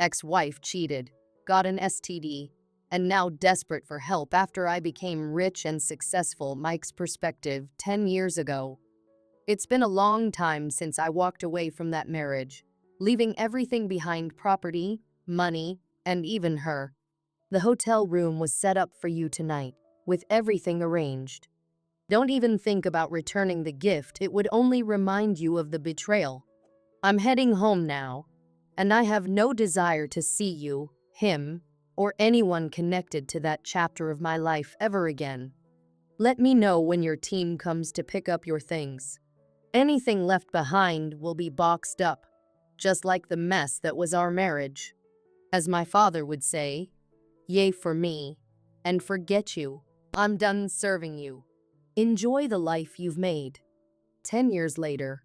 Ex-wife cheated, got an STD, and now desperate for help after I became rich and successful. Mike's perspective 10 years ago. It's been a long time since I walked away from that marriage, leaving everything behind: property, money, and even her. The hotel room was set up for you tonight, with everything arranged. Don't even think about returning the gift, it would only remind you of the betrayal. I'm heading home now, and I have no desire to see you, him, or anyone connected to that chapter of my life ever again. Let me know when your team comes to pick up your things. Anything left behind will be boxed up, just like the mess that was our marriage. As my father would say, yay for me, and forget you. I'm done serving you. Enjoy the life you've made. 10 years later,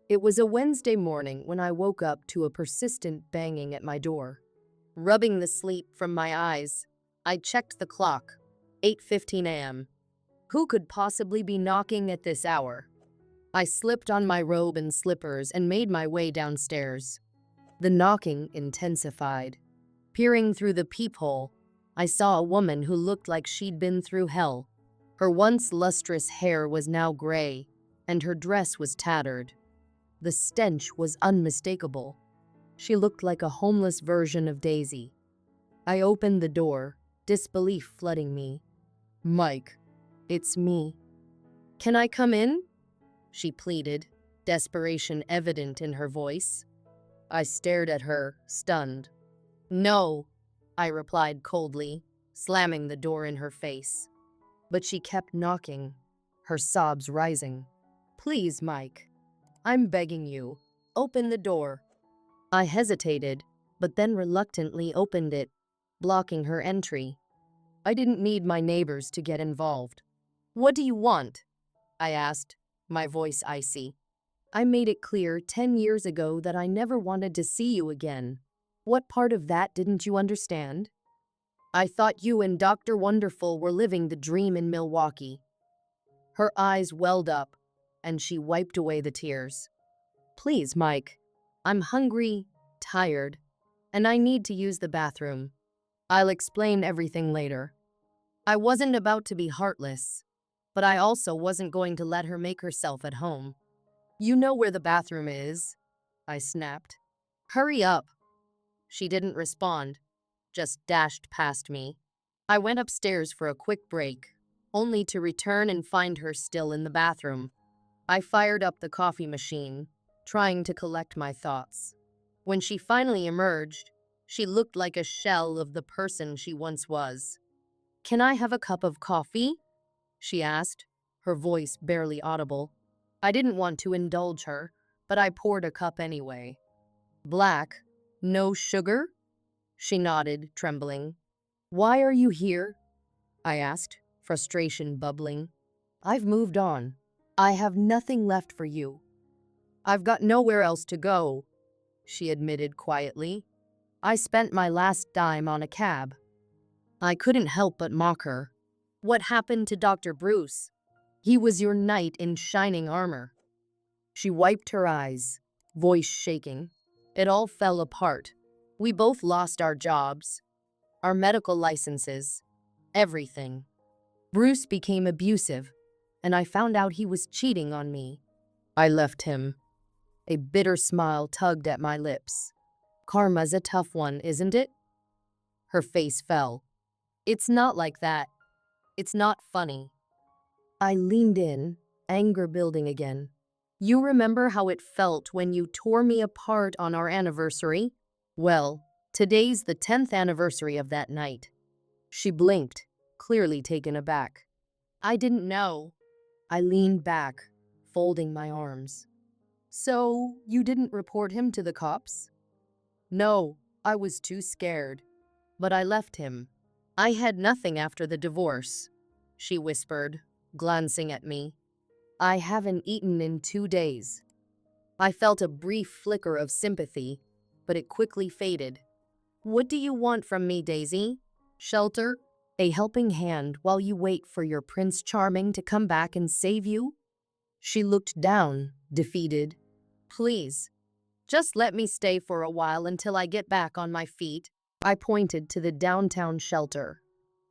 it was a Wednesday morning when I woke up to a persistent banging at my door. Rubbing the sleep from my eyes, I checked the clock. 8:15 a.m. Who could possibly be knocking at this hour? I slipped on my robe and slippers and made my way downstairs. The knocking intensified. Peering through the peephole, I saw a woman who looked like she'd been through hell. Her once lustrous hair was now gray, and her dress was tattered. The stench was unmistakable. She looked like a homeless version of Daisy. I opened the door, disbelief flooding me. "Mike, it's me." "Can I come in?" she pleaded, desperation evident in her voice. I stared at her, stunned. "No," I replied coldly, slamming the door in her face. But she kept knocking, her sobs rising. "Please, Mike, I'm begging you, open the door." I hesitated, but then reluctantly opened it, blocking her entry. I didn't need my neighbors to get involved. "What do you want?" I asked, my voice icy. "I made it clear 10 years ago that I never wanted to see you again. What part of that didn't you understand? I thought you and Dr. Wonderful were living the dream in Milwaukee." Her eyes welled up, and she wiped away the tears. "Please, Mike, I'm hungry, tired, and I need to use the bathroom. I'll explain everything later." I wasn't about to be heartless, but I also wasn't going to let her make herself at home. "You know where the bathroom is," I snapped. "Hurry up." She didn't respond, just dashed past me. I went upstairs for a quick break, only to return and find her still in the bathroom. I fired up the coffee machine, trying to collect my thoughts. When she finally emerged, she looked like a shell of the person she once was. "Can I have a cup of coffee?" she asked, her voice barely audible. I didn't want to indulge her, but I poured a cup anyway. "Black, no sugar?" She nodded, trembling. "Why are you here?" I asked, frustration bubbling. "I've moved on. I have nothing left for you." "I've got nowhere else to go," she admitted quietly. "I spent my last dime on a cab." I couldn't help but mock her. "What happened to Dr. Bruce? He was your knight in shining armor." She wiped her eyes, voice shaking. "It all fell apart. We both lost our jobs, our medical licenses, everything. Bruce became abusive, and I found out he was cheating on me. I left him." A bitter smile tugged at my lips. "Karma's a tough one, isn't it?" Her face fell. "It's not like that. It's not funny." I leaned in, anger building again. "You remember how it felt when you tore me apart on our anniversary? Well, today's the 10th anniversary of that night." She blinked, clearly taken aback. "I didn't know." I leaned back, folding my arms. "So, you didn't report him to the cops?" "No, I was too scared. But I left him. I had nothing after the divorce," she whispered, glancing at me. "I haven't eaten in 2 days." I felt a brief flicker of sympathy, but it quickly faded. "What do you want from me, Daisy? Shelter? A helping hand while you wait for your Prince Charming to come back and save you?" She looked down, defeated. "Please, Just let me stay for a while until I get back on my feet. I pointed to the downtown shelter.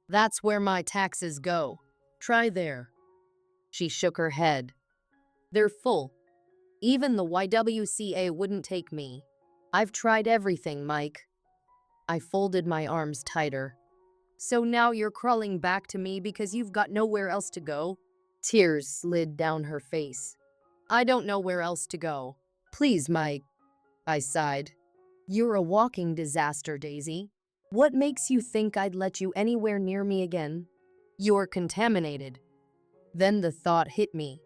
That's where my taxes go. Try there. She shook her head. They're full. Even the YWCA wouldn't take me. I've tried everything, Mike. I folded my arms tighter. So now you're crawling back to me because you've got nowhere else to go? Tears slid down her face. I don't know where else to go. Please, Mike, I sighed. You're a walking disaster, Daisy. What makes you think I'd let you anywhere near me again? You're contaminated. Then the thought hit me.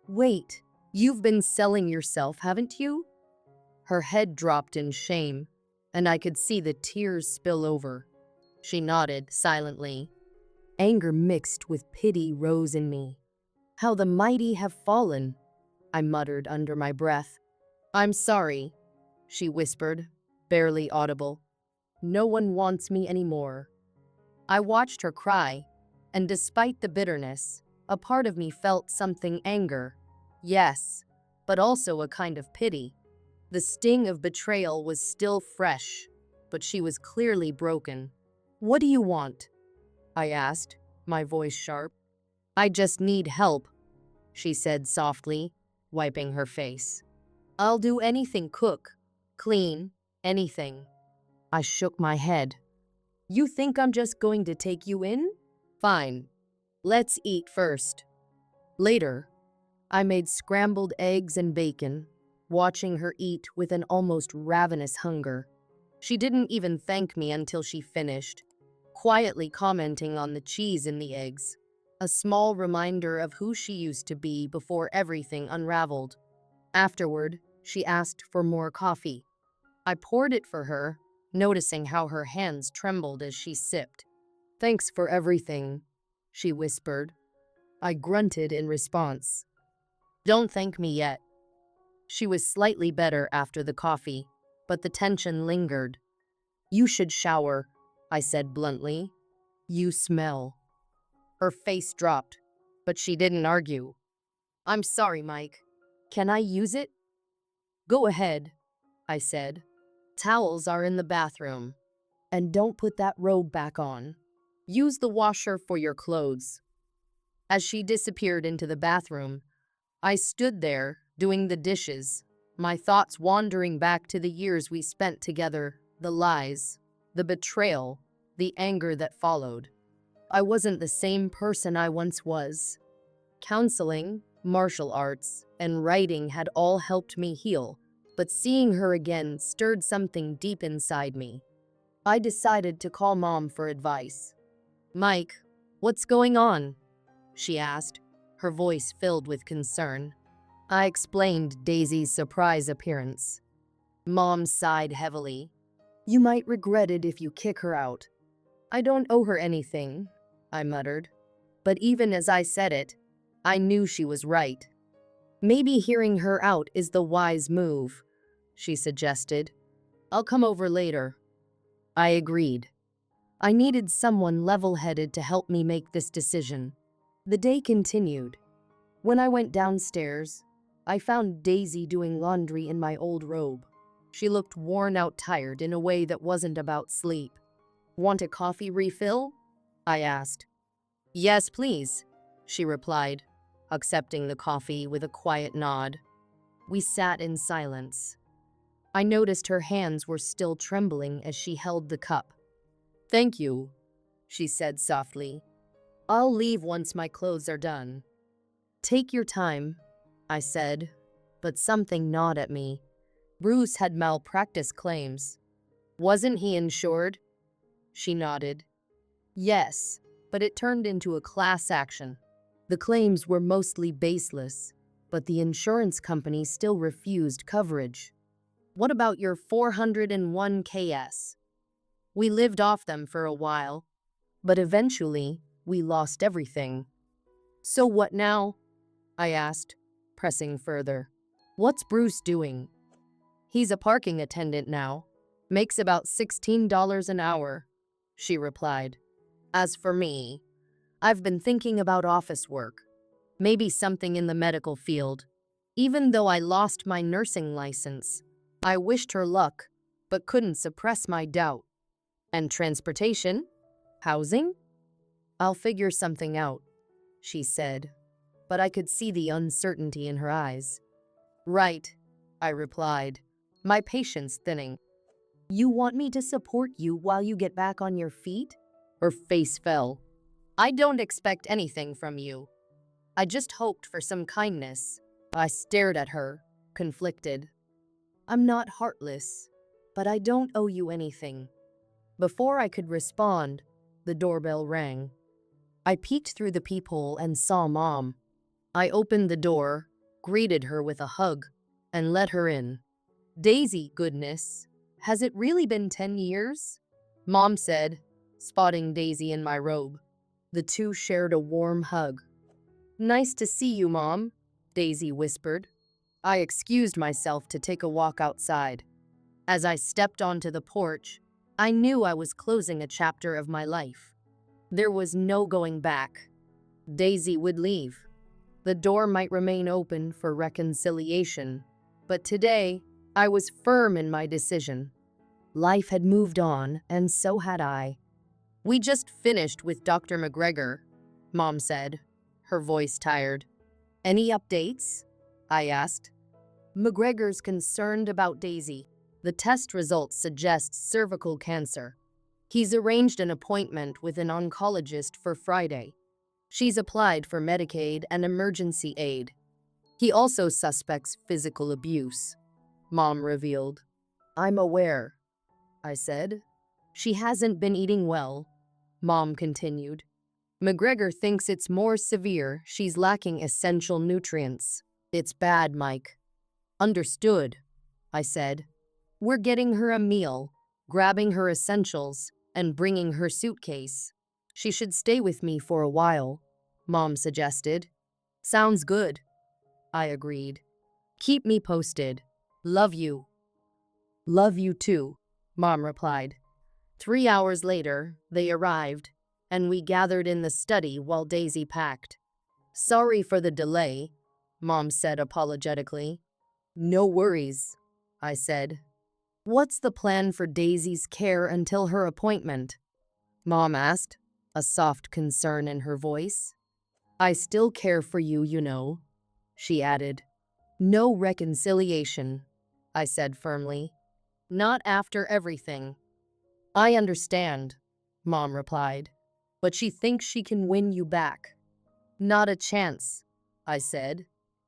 Wait, you've been selling yourself, haven't you? Her head dropped in shame, and I could see the tears spill over. She nodded silently. Anger mixed with pity rose in me. How the mighty have fallen, I muttered under my breath. I'm sorry, she whispered, barely audible. No one wants me anymore. I watched her cry, and despite the bitterness, a part of me felt something anger. Yes, but also a kind of pity. The sting of betrayal was still fresh, but she was clearly broken. What do you want? I asked, my voice sharp. I just need help, she said softly, wiping her face. I'll do anything, cook, clean, anything. I shook my head. You think I'm just going to take you in? Fine. Let's eat first. Later, I made scrambled eggs and bacon, watching her eat with an almost ravenous hunger. She didn't even thank me until she finished, quietly commenting on the cheese in the eggs, a small reminder of who she used to be before everything unraveled. Afterward, she asked for more coffee. I poured it for her, noticing how her hands trembled as she sipped. Thanks for everything, she whispered. I grunted in response. Don't thank me yet. She was slightly better after the coffee, but the tension lingered. You should shower, I said bluntly. You smell. Her face dropped, but she didn't argue. I'm sorry, Mike. Can I use it? Go ahead, I said. Towels are in the bathroom. And don't put that robe back on. Use the washer for your clothes. As she disappeared into the bathroom, I stood there, doing the dishes, my thoughts wandering back to the years we spent together, the lies, the betrayal, the anger that followed. I wasn't the same person I once was. Counseling, martial arts, and writing had all helped me heal, but seeing her again stirred something deep inside me. I decided to call Mom for advice. Mike, what's going on? She asked, her voice filled with concern. I explained Daisy's surprise appearance. Mom sighed heavily. You might regret it if you kick her out. I don't owe her anything, I muttered. But even as I said it, I knew she was right. Maybe hearing her out is the wise move, she suggested. I'll come over later. I agreed. I needed someone level-headed to help me make this decision. The day continued. When I went downstairs, I found Daisy doing laundry in my old robe. She looked worn out, tired in a way that wasn't about sleep. Want a coffee refill? I asked. Yes, please, she replied, accepting the coffee with a quiet nod. We sat in silence. I noticed her hands were still trembling as she held the cup. Thank you, she said softly. I'll leave once my clothes are done. Take your time, I said, but something gnawed at me. Bruce had malpractice claims. Wasn't he insured? She nodded. Yes, but it turned into a class action. The claims were mostly baseless, but the insurance company still refused coverage. What about your 401ks? We lived off them for a while, but eventually we lost everything. So what now? I asked, pressing further. What's Bruce doing? He's a parking attendant now. Makes about $16 an hour, she replied. As for me, I've been thinking about office work. Maybe something in the medical field. Even though I lost my nursing license, I wished her luck, but couldn't suppress my doubt. And transportation? Housing? I'll figure something out, she said, but I could see the uncertainty in her eyes. Right, I replied, my patience thinning. You want me to support you while you get back on your feet? Her face fell. I don't expect anything from you. I just hoped for some kindness. I stared at her, conflicted. I'm not heartless, but I don't owe you anything. Before I could respond, the doorbell rang. I peeked through the peephole and saw Mom. I opened the door, greeted her with a hug, and let her in. Daisy, goodness, has it really been 10 years? Mom said, spotting Daisy in my robe. The two shared a warm hug. Nice to see you, Mom, Daisy whispered. I excused myself to take a walk outside. As I stepped onto the porch, I knew I was closing a chapter of my life. There was no going back. Daisy would leave. The door might remain open for reconciliation, but today, I was firm in my decision. Life had moved on, and so had I. We just finished with Dr. McGregor, Mom said, her voice tired. Any updates? I asked. McGregor's concerned about Daisy. The test results suggest cervical cancer. He's arranged an appointment with an oncologist for Friday. She's applied for Medicaid and emergency aid. He also suspects physical abuse, Mom revealed. I'm aware, I said. She hasn't been eating well, Mom continued. McGregor thinks it's more severe. She's lacking essential nutrients. It's bad, Mike. Understood, I said. We're getting her a meal, grabbing her essentials, and bringing her suitcase. She should stay with me for a while, Mom suggested. Sounds good, I agreed. Keep me posted. Love you. Love you too, Mom replied. 3 hours later, they arrived, and we gathered in the study while Daisy packed. Sorry for the delay, Mom said apologetically. No worries, I said. What's the plan for Daisy's care until her appointment? Mom asked, a soft concern in her voice. I still care for you, you know, she added. No reconciliation, I said firmly. Not after everything. I understand, Mom replied, but she thinks she can win you back. Not a chance, I said.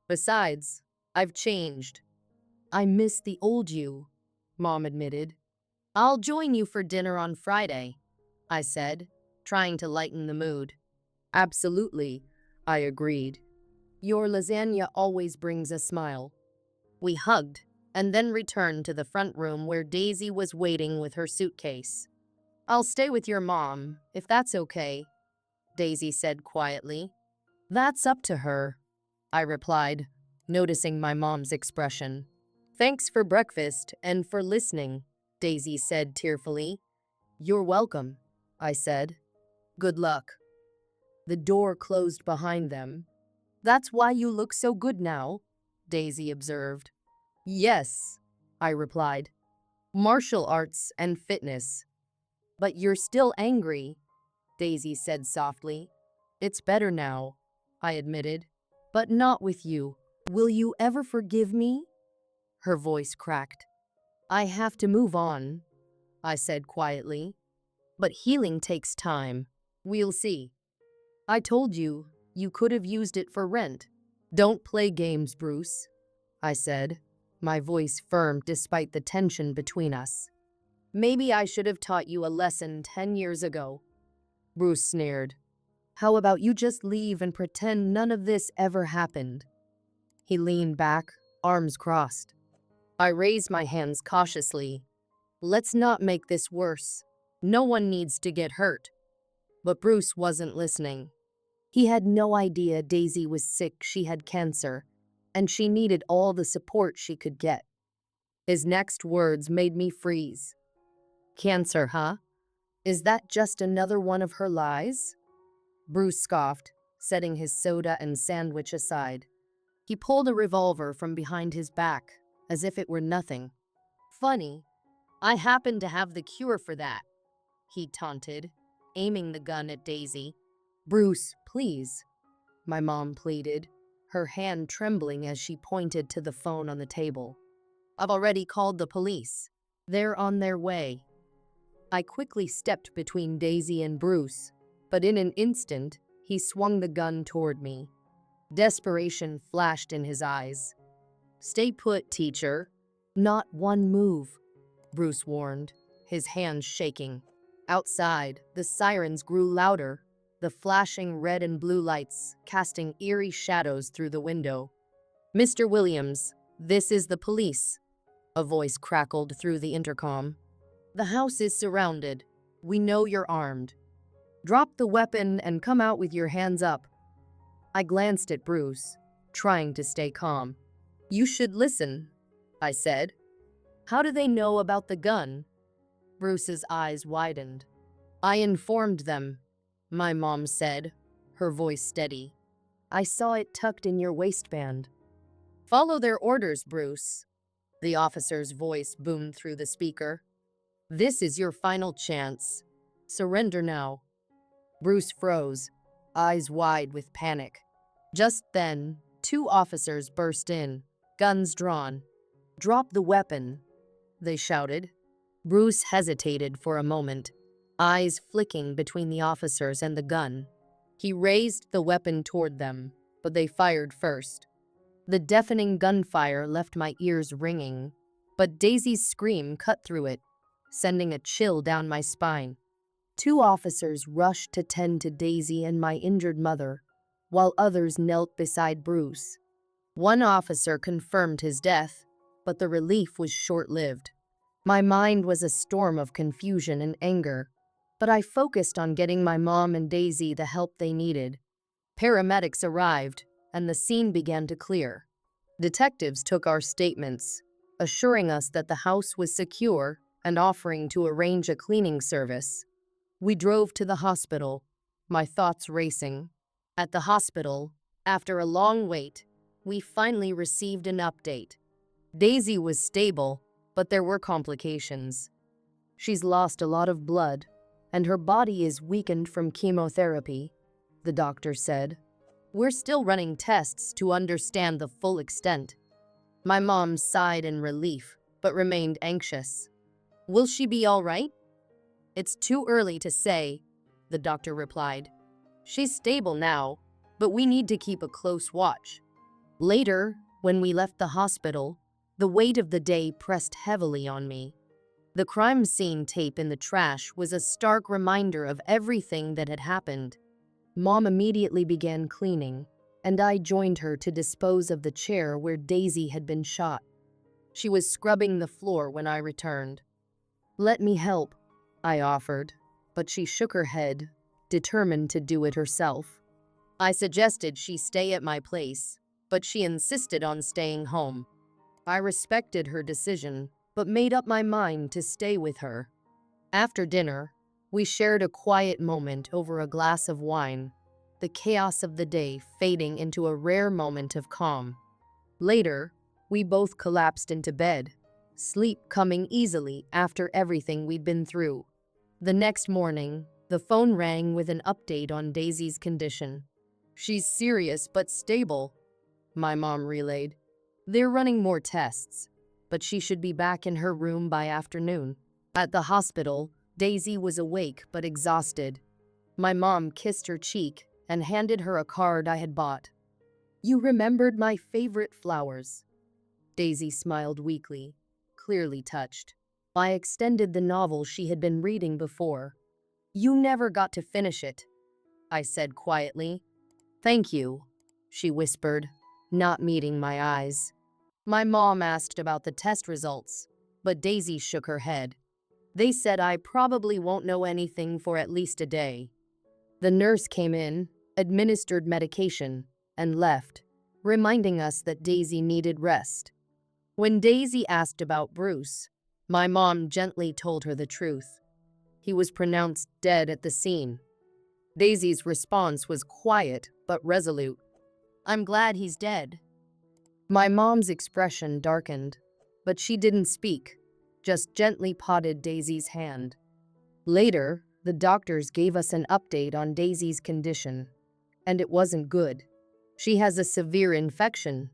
Besides, I've changed. I miss the old you, Mom admitted. I'll join you for dinner on Friday, I said, trying to lighten the mood. Absolutely, I agreed. Your lasagna always brings a smile. We hugged, and then returned to the front room where Daisy was waiting with her suitcase. I'll stay with your mom, if that's okay, Daisy said quietly. That's up to her, I replied, noticing my mom's expression. Thanks for breakfast and for listening, Daisy said tearfully. You're welcome, I said. Good luck. The door closed behind them. That's why you look so good now, Daisy observed. Yes, I replied. Martial arts and fitness. But you're still angry, Daisy said softly. It's better now, I admitted, but not with you. Will you ever forgive me? Her voice cracked. I have to move on, I said quietly. But healing takes time. We'll see. I told you, you could have used it for rent. Don't play games, Bruce, I said, my voice firm despite the tension between us. Maybe I should have taught you a lesson 10 years ago, Bruce sneered. How about you just leave and pretend none of this ever happened? He leaned back, arms crossed. I raised my hands cautiously. Let's not make this worse. No one needs to get hurt. But Bruce wasn't listening. He had no idea Daisy was sick. She had cancer, and she needed all the support she could get. His next words made me freeze. Cancer, huh? Is that just another one of her lies? Bruce scoffed, setting his soda and sandwich aside. He pulled a revolver from behind his back, as if it were nothing. Funny, I happen to have the cure for that, he taunted, aiming the gun at Daisy. Bruce, please, my mom pleaded, her hand trembling as she pointed to the phone on the table. I've already called the police. They're on their way. I quickly stepped between Daisy and Bruce, but in an instant, he swung the gun toward me. Desperation flashed in his eyes. Stay put, teacher. Not one move, Bruce warned, his hands shaking. Outside, the sirens grew louder, the flashing red and blue lights casting eerie shadows through the window. Mr. Williams, this is the police, a voice crackled through the intercom. The house is surrounded. We know you're armed. Drop the weapon and come out with your hands up. I glanced at Bruce, trying to stay calm. You should listen, I said. How do they know about the gun? Bruce's eyes widened. I informed them, my mom said, her voice steady. I saw it tucked in your waistband. Follow their orders, Bruce, the officer's voice boomed through the speaker. This is your final chance. Surrender now. Bruce froze, eyes wide with panic. Just then, 2 officers burst in, guns drawn. Drop the weapon, they shouted. Bruce hesitated for a moment, eyes flicking between the officers and the gun. He raised the weapon toward them, but they fired first. The deafening gunfire left my ears ringing, but Daisy's scream cut through it, sending a chill down my spine. 2 officers rushed to tend to Daisy and my injured mother, while others knelt beside Bruce. One officer confirmed his death, but the relief was short-lived. My mind was a storm of confusion and anger, but I focused on getting my mom and Daisy the help they needed. Paramedics arrived, and the scene began to clear. Detectives took our statements, assuring us that the house was secure and offering to arrange a cleaning service. We drove to the hospital, my thoughts racing. At the hospital, after a long wait, we finally received an update. Daisy was stable, but there were complications. She's lost a lot of blood, and her body is weakened from chemotherapy, the doctor said. We're still running tests to understand the full extent. My mom sighed in relief, but remained anxious. Will she be all right? It's too early to say, the doctor replied. She's stable now, but we need to keep a close watch. Later, when we left the hospital, the weight of the day pressed heavily on me. The crime scene tape in the trash was a stark reminder of everything that had happened. Mom immediately began cleaning, and I joined her to dispose of the chair where Daisy had been shot. She was scrubbing the floor when I returned. Let me help, I offered, but she shook her head, determined to do it herself. I suggested she stay at my place, but she insisted on staying home. I respected her decision, but made up my mind to stay with her. After dinner, we shared a quiet moment over a glass of wine, the chaos of the day fading into a rare moment of calm. Later, we both collapsed into bed, sleep coming easily after everything we'd been through. The next morning, the phone rang with an update on Daisy's condition. She's serious but stable, my mom relayed. They're running more tests, but she should be back in her room by afternoon. At the hospital, Daisy was awake but exhausted. My mom kissed her cheek and handed her a card I had bought. You remembered my favorite flowers. Daisy smiled weakly, clearly touched. I extended the novel she had been reading before. You never got to finish it, I said quietly. Thank you, she whispered, not meeting my eyes. My mom asked about the test results, but Daisy shook her head. They said I probably won't know anything for at least a day. The nurse came in, administered medication, and left, reminding us that Daisy needed rest. When Daisy asked about Bruce, my mom gently told her the truth. He was pronounced dead at the scene. Daisy's response was quiet but resolute. I'm glad he's dead. My mom's expression darkened, but she didn't speak. just gently patted Daisy's hand. Later, the doctors gave us an update on Daisy's condition, and it wasn't good. She has a severe infection,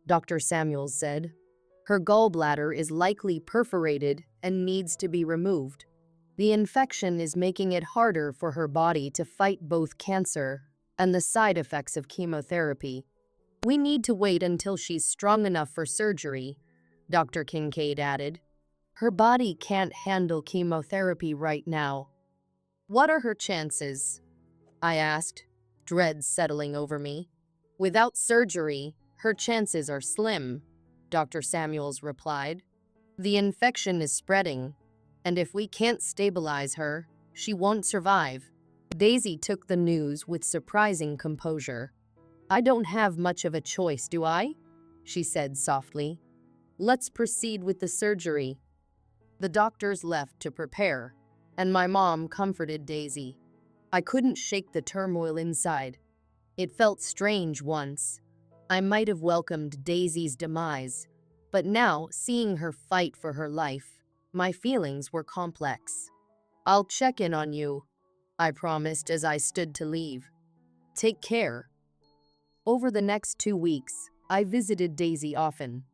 Dr. Samuels said. Her gallbladder is likely perforated and needs to be removed. The infection is making it harder for her body to fight both cancer and the side effects of chemotherapy. We need to wait until she's strong enough for surgery, Dr. Kincaid added. Her body can't handle chemotherapy right now. What are her chances? I asked, dread settling over me. Without surgery, her chances are slim, Dr. Samuels replied. The infection is spreading, and if we can't stabilize her, she won't survive. Daisy took the news with surprising composure. I don't have much of a choice, do I? She said softly. Let's proceed with the surgery. The doctors left to prepare, and my mom comforted Daisy. I couldn't shake the turmoil inside. It felt strange once. I might have welcomed Daisy's demise, but now, seeing her fight for her life, my feelings were complex. I'll check in on you, I promised as I stood to leave. Take care. Over the next 2 weeks, I visited Daisy often.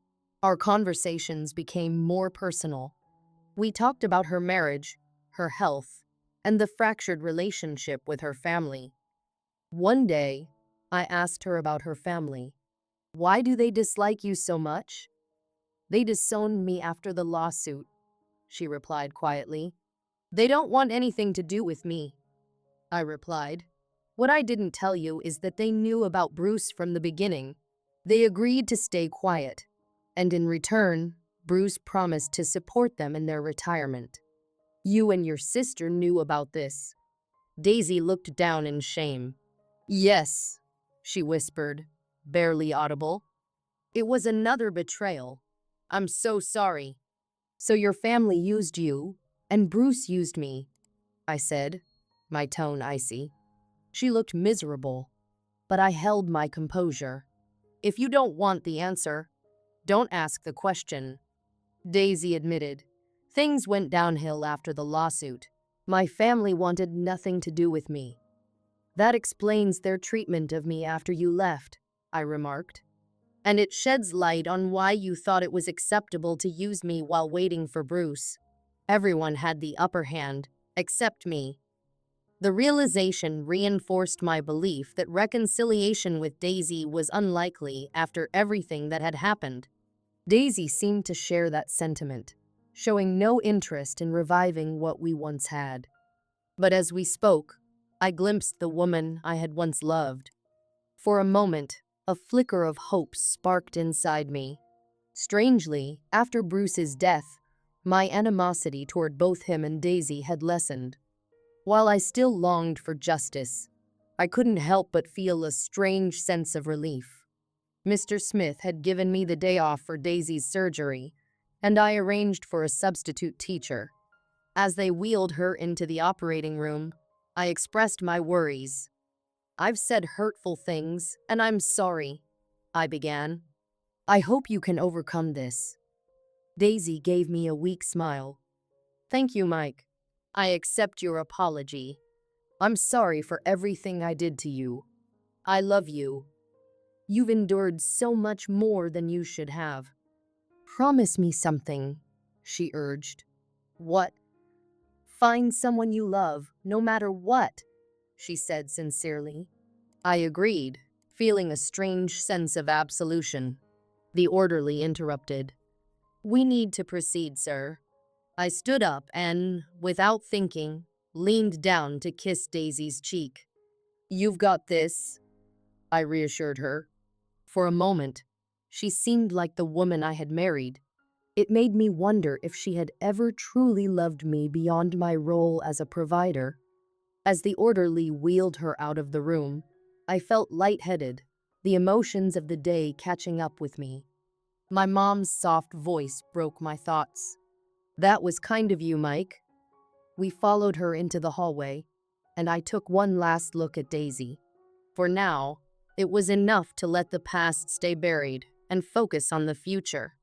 Our conversations became more personal. We talked about her marriage, her health, and the fractured relationship with her family. One day, I asked her about her family. Why do they dislike you so much? They disowned me after the lawsuit, she replied quietly. They don't want anything to do with me, I replied. What I didn't tell you is that they knew about Bruce from the beginning. They agreed to stay quiet, and in return, Bruce promised to support them in their retirement. You and your sister knew about this. Daisy looked down in shame. Yes, she whispered, barely audible. It was another betrayal. I'm so sorry. So your family used you, and Bruce used me, I said, my tone icy. She looked miserable, but I held my composure. If you don't want the answer, don't ask the question. Daisy admitted. Things went downhill after the lawsuit. My family wanted nothing to do with me. That explains their treatment of me after you left, I remarked. And it sheds light on why you thought it was acceptable to use me while waiting for Bruce. Everyone had the upper hand, except me. The realization reinforced my belief that reconciliation with Daisy was unlikely after everything that had happened. Daisy seemed to share that sentiment, showing no interest in reviving what we once had. But as we spoke, I glimpsed the woman I had once loved. For a moment, a flicker of hope sparked inside me. Strangely, after Bruce's death, my animosity toward both him and Daisy had lessened. While I still longed for justice, I couldn't help but feel a strange sense of relief. Mr. Smith had given me the day off for Daisy's surgery, and I arranged for a substitute teacher. As they wheeled her into the operating room, I expressed my worries. I've said hurtful things, and I'm sorry, I began. I hope you can overcome this. Daisy gave me a weak smile. Thank you, Mike. I accept your apology. I'm sorry for everything I did to you. I love you. You've endured so much more than you should have. Promise me something, she urged. What? Find someone you love, no matter what, she said sincerely. I agreed, feeling a strange sense of absolution. The orderly interrupted. We need to proceed, sir. I stood up and, without thinking, leaned down to kiss Daisy's cheek. You've got this, I reassured her. For a moment, she seemed like the woman I had married. It made me wonder if she had ever truly loved me beyond my role as a provider. As the orderly wheeled her out of the room, I felt lightheaded, the emotions of the day catching up with me. My mom's soft voice broke my thoughts. That was kind of you, Mike. We followed her into the hallway, and I took one last look at Daisy. For now, it was enough to let the past stay buried and focus on the future.